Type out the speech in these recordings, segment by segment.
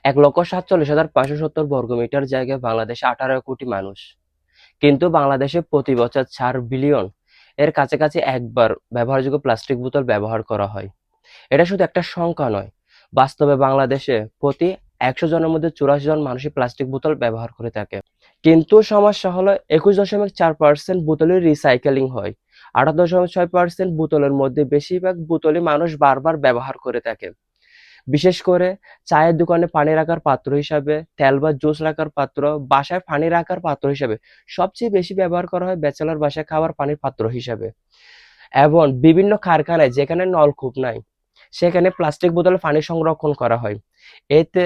১,৪৭,৫৭০ বর্গমিটার জায়গায় বাংলাদেশে ১৮ কোটি মানুষ। কিন্তু বাংলাদেশে প্রতি বছর ৪ বিলিয়ন এর কাছাকাছি একবার ব্যবহারযোগ্য প্লাস্টিক বোতল ব্যবহার করা হয়। এটা শুধু একটা সংখ্যা নয়, বাস্তবে বাংলাদেশে প্রতি ১০০ জনের মধ্যে ৮৪ জন মানুষই প্লাস্টিক বোতল ব্যবহার করে থাকে। কিন্তু সমস্যা হলো ২১.৪% বোতলের রিসাইকেলিং হয়। ৮.৬% বোতলের মধ্যে বেশিরভাগ বোতলই মানুষ বারবার ব্যবহার করে থাকে। বিশেষ করে চায়ের দোকানে পানি রাখার পাত্র হিসাবে, তেল বা জুস রাখার পাত্র, বাসায় পানি রাখার পাত্র হিসাবে সবচেয়ে বেশি ব্যবহার করা হয় ব্যাচেলর বাসায় খাবার পানির পাত্র হিসাবে। এবং বিভিন্ন কারখানায় যেখানে নলকূপ নাই, সেখানে প্লাস্টিক বোতলে পানি সংরক্ষণ করা হয়। এতে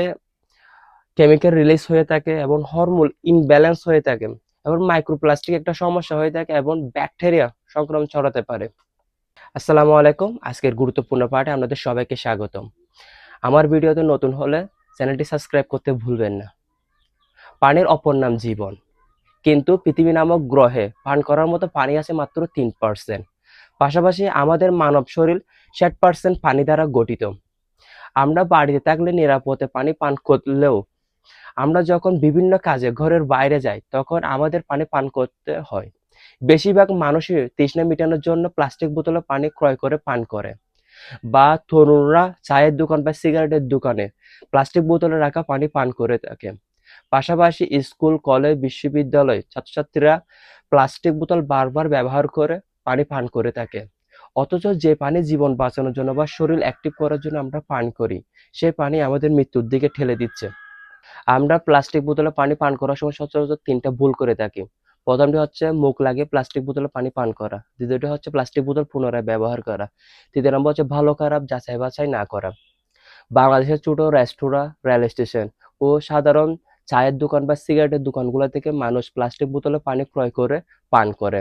কেমিক্যাল রিলিজ হয়ে থাকে এবং হরমোন ইমব্যালেন্স হয়ে থাকে এবং মাইক্রোপ্লাস্টিক একটা সমস্যা হয়ে থাকে এবং ব্যাকটেরিয়া সংক্রমণ ছড়াতে পারে। আসসালামু আলাইকুম। আজকের গুরুত্বপূর্ণ পাঠে আপনাদের সবাইকে স্বাগতম। আমার ভিডিওতে নতুন হলে চ্যানেলটি সাবস্ক্রাইব করতে ভুলবেন না। পানির অপর নাম জীবন, কিন্তু পৃথিবী নামক গ্রহে পান করার মতো পানি আছে মাত্র 3%। পাশাপাশি আমাদের মানব শরীর 60% পানি দ্বারা গঠিত। আমরা বাড়িতে থাকলে নিরাপদে পানি পান করলেও আমরা যখন বিভিন্ন কাজে ঘরের বাইরে যাই তখন আমাদের পানি পান করতে হয়। বেশিরভাগ মানুষই তৃষ্ণা মেটানোর জন্য প্লাস্টিক বোতলে পানি ক্রয় করে পান করে, বা তরুণরা চায়ের দোকান বা সিগারেটের দোকানে প্লাস্টিক বোতলে রাখা পানি পান করে থাকে। পাশাপাশি স্কুল, কলেজ, বিশ্ববিদ্যালয় ছাত্রছাত্রীরা প্লাস্টিক বোতল বারবার ব্যবহার করে পানি পান করে থাকে। অথচ যে পানি জীবন বাঁচানোর জন্য বা শরীর অ্যাক্টিভ করার জন্য আমরা পান করি, সেই পানি আমাদের মৃত্যুর দিকে ঠেলে দিচ্ছে। আমরা প্লাস্টিক বোতলে পানি পান করার সময় সচরাচর ৩টা ভুল করে থাকি। প্রথমটি হচ্ছে মুখ লাগিয়ে প্লাস্টিক বোতলে পানি পান করা। দ্বিতীয়টি হচ্ছে প্লাস্টিক বোতল পুনরায় ব্যবহার করা। তৃতীয় নম্বর হচ্ছে ভালো খারাপ যাচাই বাছাই না করা। বাংলাদেশের ছোট রেস্তোরাঁ, রেল স্টেশন ও সাধারণ চায়ের দোকান বা সিগারেটের দোকানগুলো থেকে মানুষ প্লাস্টিক বোতলে পানি ক্রয় করে পান করে।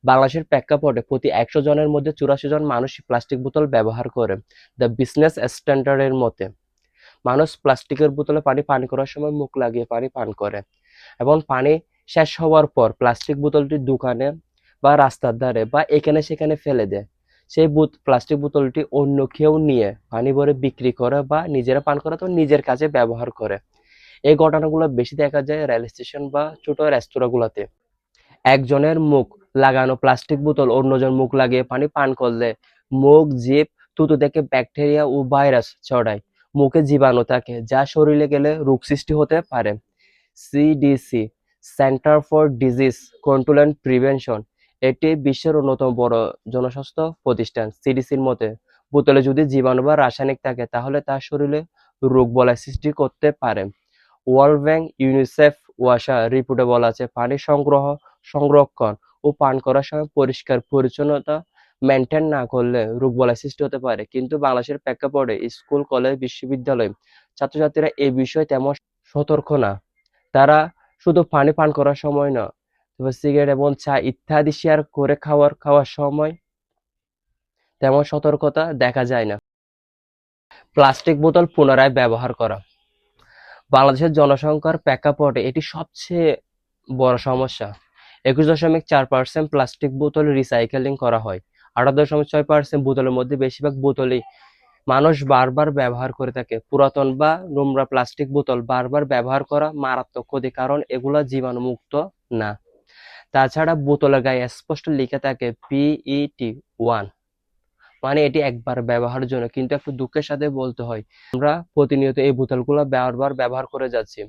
বাংলাদেশের প্রেক্ষাপটে প্রতি ১০০ জনের মধ্যে ৮৪ জন মানুষ প্লাস্টিক বোতল ব্যবহার করে। দ্য বিজনেস স্ট্যান্ডার্ডের মতে মানুষ প্লাস্টিকের বোতলে পানি পান করার সময় মুখ লাগিয়ে পানি পান করে এবং পানি শেষ হওয়ার পর প্লাস্টিক বোতলটি দোকানে বা রাস্তার ধারে বা এখানে সেখানে ফেলে দেয়। সেই প্লাস্টিক বোতলটি অন্য কেউ নিয়ে পানি ভরে বিক্রি করে বা নিজেরা পান করে তো নিজের কাজে ব্যবহার করে। এই ঘটনাগুলো বেশি দেখা যায় রেল স্টেশন বা ছোট রেস্তোরাঁগুলোতে। একজনের মুখ লাগানো প্লাস্টিক বোতল অন্যজন মুখ লাগিয়ে পানি পান করলে মুখ, জিভ, থুতু থেকে ব্যাকটেরিয়া ও ভাইরাস ছড়ায়। মুখে জীবাণু থাকে যা শরীরে গেলে রোগ সৃষ্টি হতে পারে। CDC, centre for disease control and prevention, এটি বিশ্বের অন্যতম বড় জনস্বাস্থ্য প্রতিষ্ঠান। সিডিসির মতে বোতলে যদি জীবাণু বা রাসায়নিক থাকে তাহলে তা শরীরে রোগবালাই সৃষ্টি করতে পারে। ওয়ার্ল্ড ব্যাংক, ইউনিসেফ, ওয়াসা রিপোর্টে বলা আছে পানি সংগ্রহ, সংরক্ষণ ও পান করার সময় পরিষ্কার পরিচ্ছন্নতা মেনটেন না করলে রোগবালাই সৃষ্টি হতে পারে। কিন্তু বাংলাদেশের প্রেক্ষাপটে স্কুল, কলেজ, বিশ্ববিদ্যালয় ছাত্রছাত্রীরা এই বিষয়ে তেমন সতর্ক না। তারা শুধু পানি পান করার সময় না, তবে সিগারেট এবং চা ইত্যাদি শেয়ার করে খাওয়ার সময় তেমন সতর্কতা দেখা যায় না। প্লাস্টিক বোতল পুনরায় ব্যবহার করা বাংলাদেশের জনসংখ্যার প্রেক্ষাপটে এটি সবচেয়ে বড় সমস্যা। ২১.৪% প্লাস্টিক বোতল রিসাইকেলিং করা হয়। ৮.৬% বোতলের মধ্যে বেশিরভাগ বোতলই মানুষ বারবার ব্যবহার করে থাকে। পুরাতন বা নোংরা প্লাস্টিক বোতল বারবার ব্যবহার করা মারাত্মক ক্ষতি, কারণ এগুলো জীবাণুমুক্ত না। তাছাড়া বোতলের গায়ে স্পষ্ট লেখা থাকে PET 1, মানে এটি একবার ব্যবহারের জন্য। কিন্তু একটু দুঃখের সাথে বলতে হয় আমরা প্রতিনিয়ত এই বোতলগুলো বারবার ব্যবহার করে যাচ্ছি।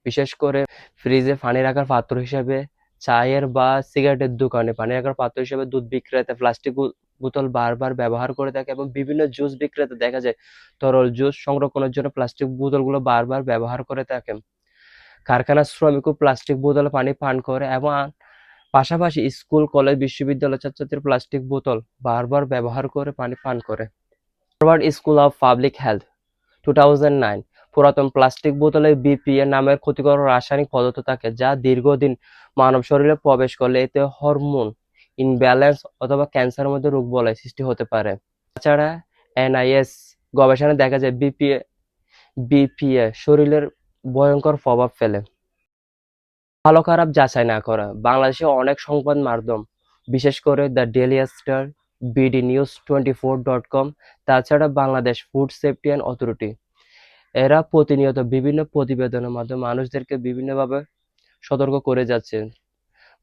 বিশেষ করে ফ্রিজে পানি রাখার পাত্র হিসেবে, চায়ের বা সিগারেটের দোকানে পানি রাখার পাত্র হিসেবে, দুধ বিক্রেতা প্লাস্টিক বোতল বারবার ব্যবহার করে থাকে এবং বিভিন্ন জুস বিক্রেতা দেখা যায় তরল জুস সংরক্ষণের জন্য প্লাস্টিক বোতলগুলো বারবার ব্যবহার করে থাকেন। কারখানার শ্রমিকও প্লাস্টিক বোতলে পানি পান করে এবং পাশাপাশি স্কুল, কলেজ, বিশ্ববিদ্যালয়ের ছাত্রছাত্রীরা প্লাস্টিক বোতল বারবার ব্যবহার করে পানি পান করে। Harvard school of public health 2009 পুরাতন প্লাস্টিক বোতলে বিপিএ নামের ক্ষতিকর রাসায়নিক পদার্থ থাকে যা দীর্ঘদিন মানব শরীরে প্রবেশ করলে এতে হরমোন ইমব্যালেন্স অথবা ক্যান্সারের মধ্যে রোগবালাই সৃষ্টি হতে পারে। তাছাড়া এনআইএস গবেষণায় দেখা যায় বিপিএ শরীরের ভয়ঙ্কর প্রভাব ফেলে। ভালো খারাপ যাচাই না করা বাংলাদেশে অনেক সংবাদ মাধ্যম, বিশেষ করে the daily star, BD news 24.com, তাছাড়া Bangladesh food safety and authority, এরা প্রতিনিয়ত বিভিন্ন প্রতিবেদনের মাধ্যমে মানুষদেরকে বিভিন্নভাবে সতর্ক করে যাচ্ছে।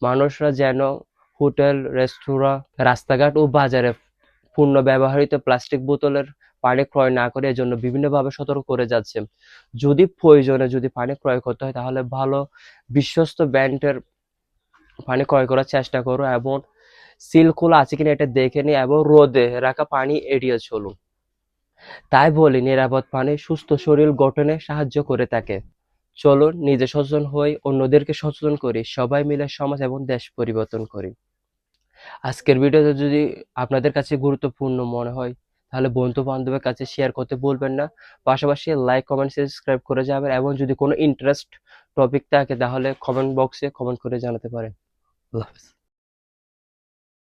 মানুষরা যেন হোটেল, রেস্তোরাঁ, রাস্তাঘাট ও বাজারে পূর্ণ ব্যবহৃত প্লাস্টিক বোতলের পানি ক্রয় না করে এজন্য বিভিন্নভাবে সতর্ক করে যাচ্ছে। যদি প্রয়োজনে যদি পানি ক্রয় করতে হয় তাহলে ভালো বিশ্বস্ত ব্র্যান্ডের পানি ক্রয় করার চেষ্টা করো এবং সিল খোলা আছে কিনা এটা দেখে নিন এবং রোদে রাখা পানি এড়িয়ে চলুন। তাই বলি নিরাপদ পানি সুস্থ শরীর গঠনে সাহায্য করে থাকে। চলুন নিজে সচেতন হই, অন্যদেরকে সচেতন করি, সবাই মিলে সমাজ এবং দেশ পরিবর্তন করি। আজকের ভিডিওটা যদি আপনাদের কাছে গুরুত্বপূর্ণ মনে হয় তাহলে বন্ধু বান্ধবের কাছে শেয়ার করতে ভুলবেন না। পাশাপাশি লাইক, কমেন্ট, সাবস্ক্রাইব করে যাবেন এবং যদি কোনো ইন্টারেস্ট টপিক থাকে তাহলে কমেন্ট বক্সে কমেন্ট করে জানাতে পারেন। আল্লাহ হাফেজ।